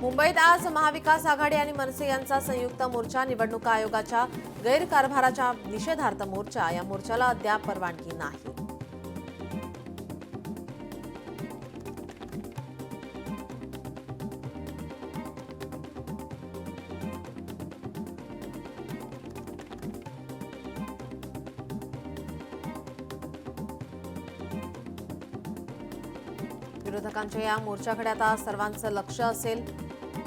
मुंबईत आज महाविकास आघाडी आणि मनसे यांचा संयुक्त मोर्चा. निवडणूक आयोगाच्या गैरकारभाराच्या निषेधार्थ मोर्चा. या मोर्चाला अद्याप परवानगी नाही. विरोधकांच्या या मोर्चाकडे आता सर्वांचं लक्ष असेल.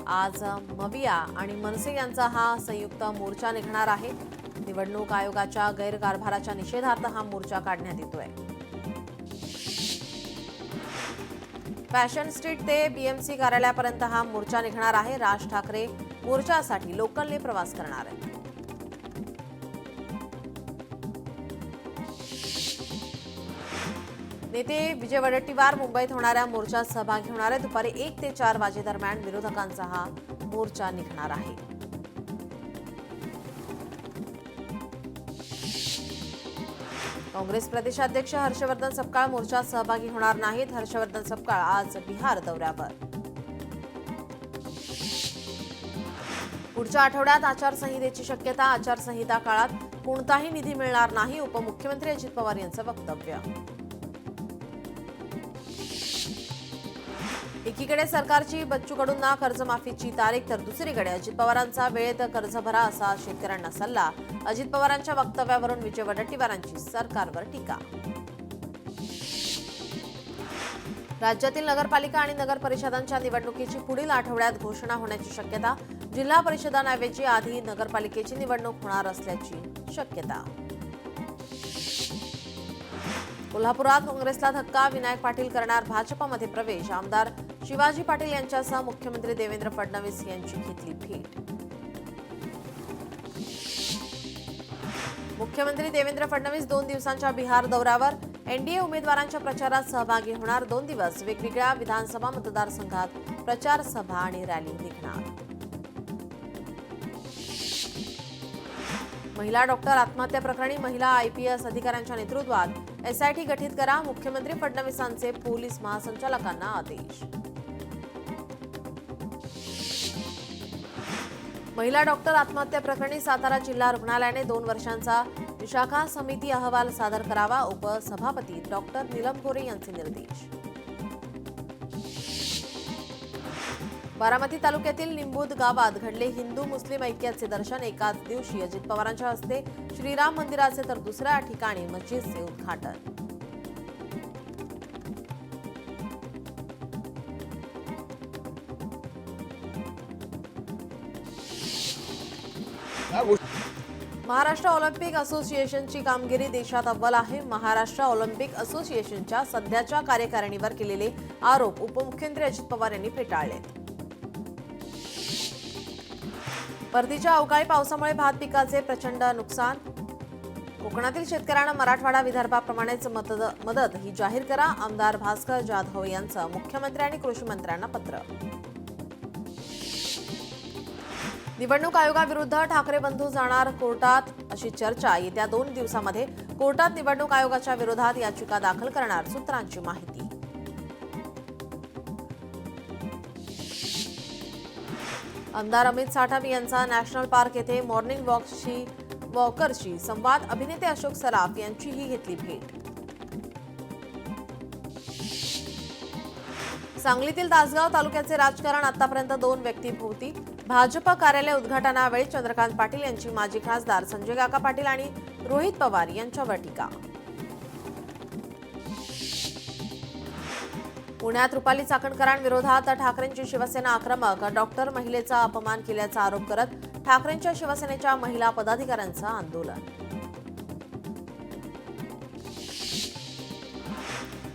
आज मविया आणि मनसे यांचा हा संयुक्त मोर्चा निघणार आहे. निवडणूक आयोगाच्या गैरकारभाराच्या निषेधार्थ हा मोर्चा काढण्यात येतोय. फॅशन स्ट्रीट ते बीएमसी कार्यालयापर्यंत हा मोर्चा निघणार आहे. राज ठाकरे मोर्चासाठी लोकलने प्रवास करणार आहेत. नेते विजय वडेट्टीवार मुंबईत होणाऱ्या मोर्चात सहभागी होणार आहेत. दुपारी 1 ते 4 वाजेदरम्यान विरोधकांचा हा मोर्चा निघणार आहे. काँग्रेस प्रदेशाध्यक्ष हर्षवर्धन सपकाळ मोर्चात सहभागी होणार नाहीत. हर्षवर्धन सपकाळ आज बिहार दौऱ्यावर. पुढच्या आठवड्यात आचारसंहितेची शक्यता. आचारसंहिता काळात कोणताही निधी मिळणार नाही. उपमुख्यमंत्री अजित पवार यांचं वक्तव्य. एकीकडे सरकारची बच्चू कडूंना कर्जमाफीची तारीख तर दुसरीकडे अजित पवारांचा वेळेत कर्ज भरा असा शेतकऱ्यांना सल्ला. अजित पवारांच्या वक्तव्यावरून विजय वडेट्टीवारांची सरकारवर टीका. राज्यातील नगरपालिका आणि नगर परिषदांच्या निवडणुकीची पुढील आठवड्यात घोषणा होण्याची शक्यता. जिल्हा परिषदांऐवजी आधी नगरपालिकेची निवडणूक होणार असल्याची शक्यता. कोल्हापुरात काँग्रेसला धक्का. विनायक पाटील करणार भाजपमध्ये प्रवेश. आमदार शिवाजी पाटील यांच्यासह मुख्यमंत्री देवेंद्र फडणवीस यांची घेतली भेट. मुख्यमंत्री देवेंद्र फडणवीस 2 दिवसांच्या बिहार दौऱ्यावर. एनडीए उमेदवारांच्या प्रचारात सहभागी होणार. 2 दिवस वेगवेगळ्या विधानसभा मतदारसंघात प्रचार सभा आणि रॅली निघणार. महिला डॉक्टर आत्महत्या प्रकरणी महिला आयपीएस अधिकाऱ्यांच्या नेतृत्वात एसआयटी गठीत करा. मुख्यमंत्री फडणवीसांचे पोलीस महासंचालकांना आदेश. महिला डॉक्टर आत्महत्या प्रकरणी सातारा जिल्हा रुग्णालयाने 2 वर्षांचा विशाखा समिती अहवाल सादर करावा. उपसभापती डॉक्टर नीलम गोरे यांचे निर्देश. बारामती तालुक्यातील निंबूद गावात घडले हिंदू मुस्लिम ऐक्याचे दर्शन. एकाच दिवशी अजित पवारांच्या हस्ते श्रीराम मंदिराचे तर दुसऱ्या ठिकाणी मस्जिदचे उद्घाटन. महाराष्ट्र ऑलिम्पिक असोसिएशनची कामगिरी देशात अव्वल आहे. महाराष्ट्र ऑलिम्पिक असोसिएशनच्या सध्याच्या कार्यकारिणीवर केलेले आरोप उपमुख्यमंत्री अजित पवार यांनी फेटाळले. परतीच्या अवकाळी पावसामुळे भात पिकाचे प्रचंड नुकसान. कोकणातील शेतकऱ्यांना मराठवाडा विदर्भाप्रमाणेच मदत ही जाहीर करा. आमदार भास्कर जाधव यांचं मुख्यमंत्री आणि कृषी मंत्र्यांना पत्र. निवडणूक आयोगाविरुद्ध ठाकरे बंधू जाणार कोर्टात अशी चर्चा. येत्या 2 दिवसांमध्ये कोर्टात निवडणूक आयोगाच्या विरोधात याचिका दाखल करणार सूत्रांची माहिती. आमदार अमित साठव यांचा नॅशनल पार्क येथे मॉर्निंग वॉकरशी संवाद. अभिनेते अशोक सराफ यांचीही घेतली भेट. सांगलीतील तासगाव तालुक्याचे राजकारण. आतापर्यंत 2 व्यक्तीभोवती. भाजप कार्यालय उद्घाटनावेळी चंद्रकांत पाटील यांची माजी खासदार संजय काका पाटील आणि रोहित पवार यांच्यावर टीका. पुण्यात रुपाली चाकणकरांविरोधात ठाकरेंची शिवसेना आक्रमक. डॉक्टर महिलेचा अपमान केल्याचा आरोप करत ठाकरेंच्या शिवसेनेच्या महिला पदाधिकाऱ्यांचं आंदोलन.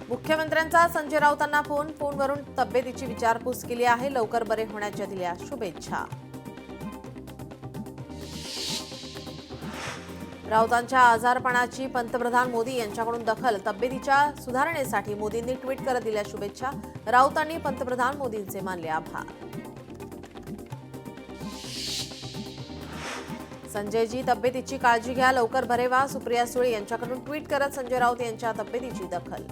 मुख्यमंत्र्यांचा संजय राऊतांना फोनवरून तब्येतीची विचारपूस केली आहे. लवकर बरे होण्याच्या दिल्या शुभेच्छा. राऊतांच्या आजारपणाची पंतप्रधान मोदी यांच्याकडून दखल. तब्येतीच्या सुधारणेसाठी मोदींनी ट्विट करत दिल्या शुभेच्छा. राऊतांनी पंतप्रधान मोदींचे मानले आभार. संजयजी तब्येतीची काळजी घ्या, लवकर बरे व्हा. सुप्रिया सुळे यांच्याकडून ट्विट करत संजय राऊत यांच्या तब्येतीची दखल.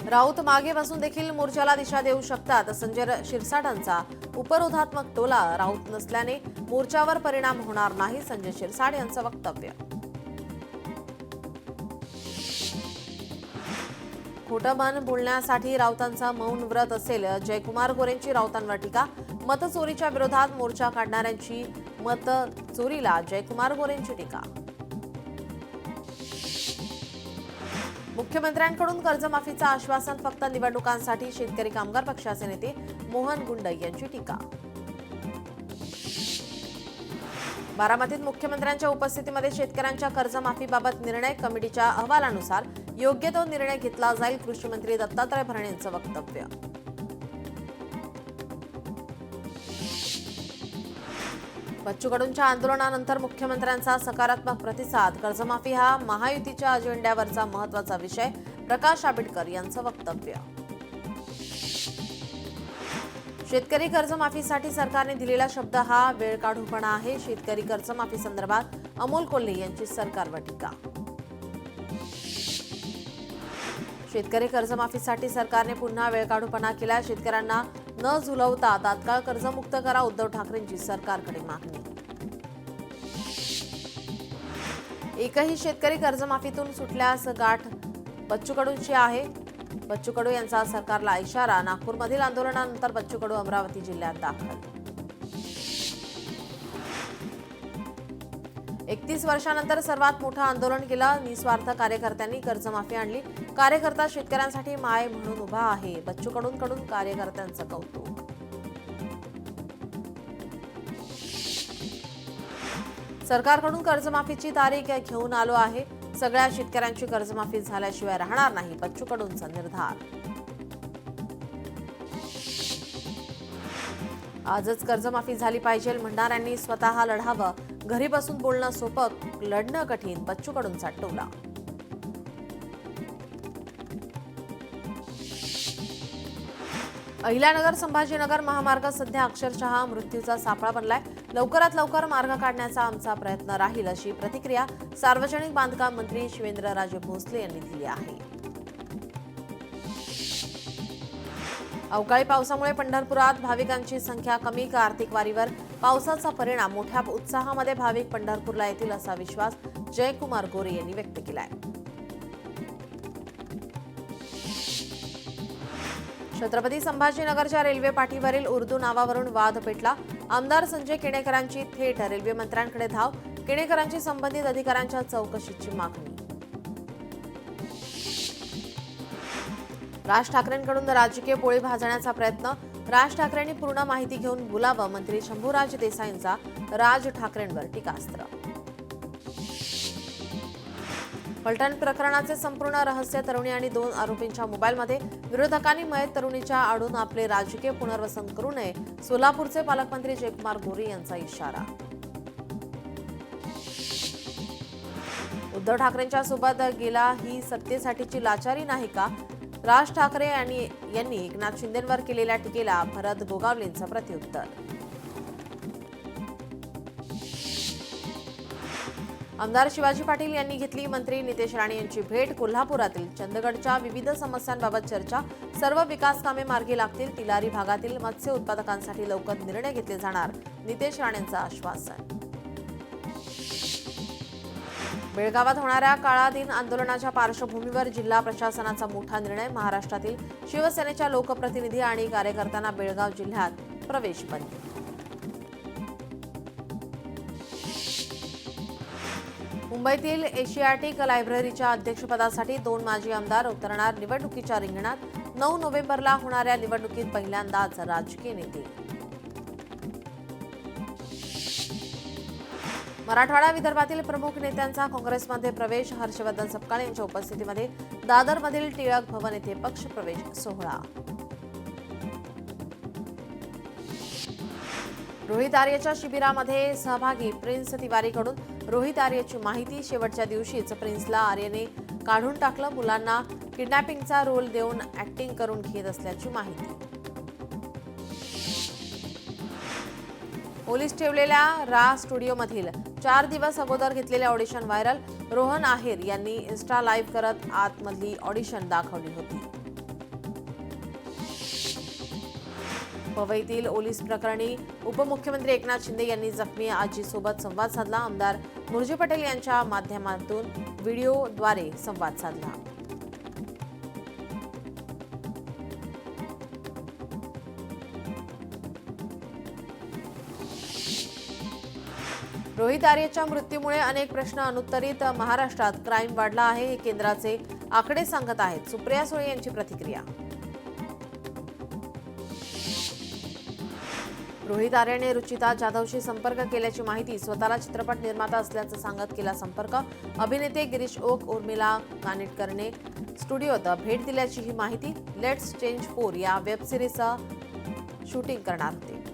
राऊत मागे बसून देखील मोर्चाला दिशा देऊ शकतात. संजय शिरसाटांचा उपरोधात्मक टोला. राऊत नसल्याने मोर्चावर परिणाम होणार नाही, संजय शिरसाट यांचं वक्तव्य. खोटं मन बोलण्यासाठी राऊतांचा मौन व्रत असेल. जयकुमार गोरेंची राऊतांवर टीका. मतचोरीच्या विरोधात मोर्चा काढणाऱ्यांची मतचोरीला जयकुमार गोरेंची टीका. मुख्यमंत्र्यांकडून कर्जमाफीचं आश्वासन फक्त निवडणुकांसाठी. शेतकरी कामगार पक्षाचे नेते मोहन गुंड यांची टीका. बारामतीत मुख्यमंत्र्यांच्या उपस्थितीमध्ये शेतकऱ्यांच्या कर्जमाफीबाबत निर्णय. कमिटीच्या अहवालानुसार योग्य तो निर्णय घेतला जाईल. कृषी मंत्री दत्तात्रय भरणे यांचं वक्तव्य. बच्चू कडूंच्या आंदोलनानंतर मुख्यमंत्र्यांचा सकारात्मक प्रतिसाद. कर्जमाफी हा महायुतीच्या अजेंड्यावरचा महत्त्वाचा विषय. प्रकाश आंबेडकर यांचं वक्तव्य. शेतकरी कर्जमाफीसाठी सरकारने दिलेला शब्द हा वेळकाढूपणा आहे. शेतकरी कर्जमाफी संदर्भात अमोल कोल्हे यांची सरकारवर टीका. शेतकरी कर्जमाफीसाठी सरकारने पुन्हा वेळकाढूपणा केला. शेतकऱ्यांना न झुलवता तात्काळ कर्जमुक्त करा. उद्धव ठाकरेंची सरकारकडे मागणी. एकही शेतकरी कर्जमाफीतून सुटल्यास गाठ बच्चू कडूंची आहे. बच्चू कडू यांचा सरकारला इशारा. नागपूरमधील आंदोलनानंतर बच्चू कडू अमरावती जिल्ह्यात दाखल. 31 वर्षांनंतर सर्वात मोठं आंदोलन केलं. निस्वार्थ कार्यकर्त्यांनी कर्जमाफी आणली. कार्यकर्ता शेतकऱ्यांसाठी माय म्हणून उभा आहे. बच्चू कडूंकडून कार्यकर्त्यांचं कौतुक. सरकारकडून कर्जमाफीची तारीख घेऊन आलो आहे. सगळ्या शेतकऱ्यांची कर्जमाफी झाल्याशिवाय राहणार नाही. बच्चू कडूंचा निर्धार. आजच कर्जमाफी झाली पाहिजे म्हणणाऱ्यांनी स्वतः लढावं. घरी बसून बोलणं सोपं, लढणं कठीण. बच्चू कडूंचा टोला. अहिल्यानगर संभाजीनगर महामार्ग सध्या अक्षरशः मृत्यूचा सापळा बनलाय. लवकरात लवकर मार्ग काढण्याचा आमचा प्रयत्न राहील, अशी प्रतिक्रिया सार्वजनिक बांधकाम मंत्री शिवेंद्रराजे भोसले यांनी दिली आहे. अवकाळी पावसामुळे पंढरपुरात भाविकांची संख्या कमी. कार्तिक वारीवर पावसाचा परिणाम. मोठ्या उत्साहामध्ये भाविक पंढरपूरला येतील असा विश्वास जयकुमार गोरे यांनी व्यक्त केलाय. छत्रपती संभाजीनगरच्या रेल्वे पाटीवरील उर्दू नावावरून वाद पेटला. आमदार संजय केणेकरांची थेट रेल्वे मंत्र्यांकडे धाव. केणेकरांची संबंधित अधिकाऱ्यांच्या चौकशीची मागणी. राज ठाकरेंकडून राजकीय पोळी भाजण्याचा प्रयत्न. राज ठाकरेंनी पूर्ण माहिती घेऊन बोलावं. मंत्री शंभूराज देसाईंचा राज ठाकरेंवर टीकास्त्र. फलटण प्रकरणाचे संपूर्ण रहस्य. तरुणी आणि 2 आरोपींच्या मोबाईलमध्ये. विरोधकांनी मयत तरुणीच्या आडून आपले राजकीय पुनर्वसन करू नये. सोलापूरचे पालकमंत्री जयकुमार गोरे यांचा इशारा. उद्धव ठाकरेंच्या सोबत गेला ही सत्तेसाठीची लाचारी नाही का? राज ठाकरे यांनी एकनाथ शिंदेंवर केलेल्या टीकेला भरत गोगावलेंचं प्रत्युत्तर. आमदार शिवाजी पाटील यांनी घेतली मंत्री नितेश राणे यांची भेट. कोल्हापुरातील चंदगडच्या विविध समस्यांबाबत चर्चा. सर्व विकास कामे मार्गी लागतील. तिलारी भागातील मत्स्य उत्पादकांसाठी लवकर निर्णय घेतले जाणार. नितेश राणेंचं आश्वासन. बेळगावात होणाऱ्या काळा दिन आंदोलनाच्या पार्श्वभूमीवर जिल्हा प्रशासनाचा मोठा निर्णय. महाराष्ट्रातील शिवसेनेच्या लोकप्रतिनिधी आणि कार्यकर्त्यांना बेळगाव जिल्ह्यात प्रवेश बंदी. मुंबईतील एशियाटिक लायब्ररीच्या अध्यक्षपदासाठी 2 माजी आमदार उतरणार निवडणुकीच्या रिंगणात. 9 नोव्हेंबरला होणाऱ्या निवडणुकीत पहिल्यांदाच राजकीय नेते. मराठवाडा विदर्भातील प्रमुख नेत्यांचा काँग्रेसमध्ये प्रवेश. हर्षवर्धन सपकाळ यांच्या उपस्थितीमध्ये दादरमधील टिळक भवन येथे पक्षप्रवेश सोहळा. रोहित आर्यच्या शिबिरामध्ये सहभागी प्रिन्स तिवारीकडून रोहित आर्यची माहिती. शेवटच्या दिवशीच प्रिन्सला आर्यने काढून टाकलं. मुलांना किडनॅपिंगचा रोल देऊन ऍक्टिंग करून घेत असल्याची माहिती. पोलीस ठेवलेल्या रा स्टुडिओमधील 4 दिवस अगोदर घेतलेले ऑडिशन व्हायरल. रोहन आहेर यांनी इन्स्टा लाईव्ह करत आतमधली ऑडिशन दाखवली होती. पवईतील ओलीस प्रकरणी उपमुख्यमंत्री एकनाथ शिंदे यांनी जखमी आजीसोबत संवाद साधला. आमदार मुरजी पटेल यांच्या माध्यमातून व्हिडिओद्वारे संवाद साधला. रोहित आर्यच्या मृत्यूमुळे अनेक प्रश्न अनुत्तरित. महाराष्ट्रात क्राईम वाढला आहे हे केंद्राचे आकडे सांगत आहेत. सुप्रिया सुळे यांची प्रतिक्रिया. रोहित आर्यने रुचिता जाधवशी संपर्क केल्याची माहिती. स्वतःला चित्रपट निर्माता असल्याचं सांगत केला संपर्क. अभिनेते गिरीश ओक, उर्मिला कानिटकरने स्टुडिओत भेट दिल्याची ही माहिती. लेट्स चेंज 4 या वेब सिरीजचं शूटिंग करणार होते.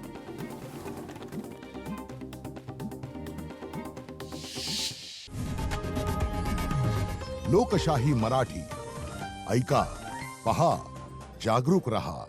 लोकशाही मराठी ऐका, पहा, जागरूक रहा.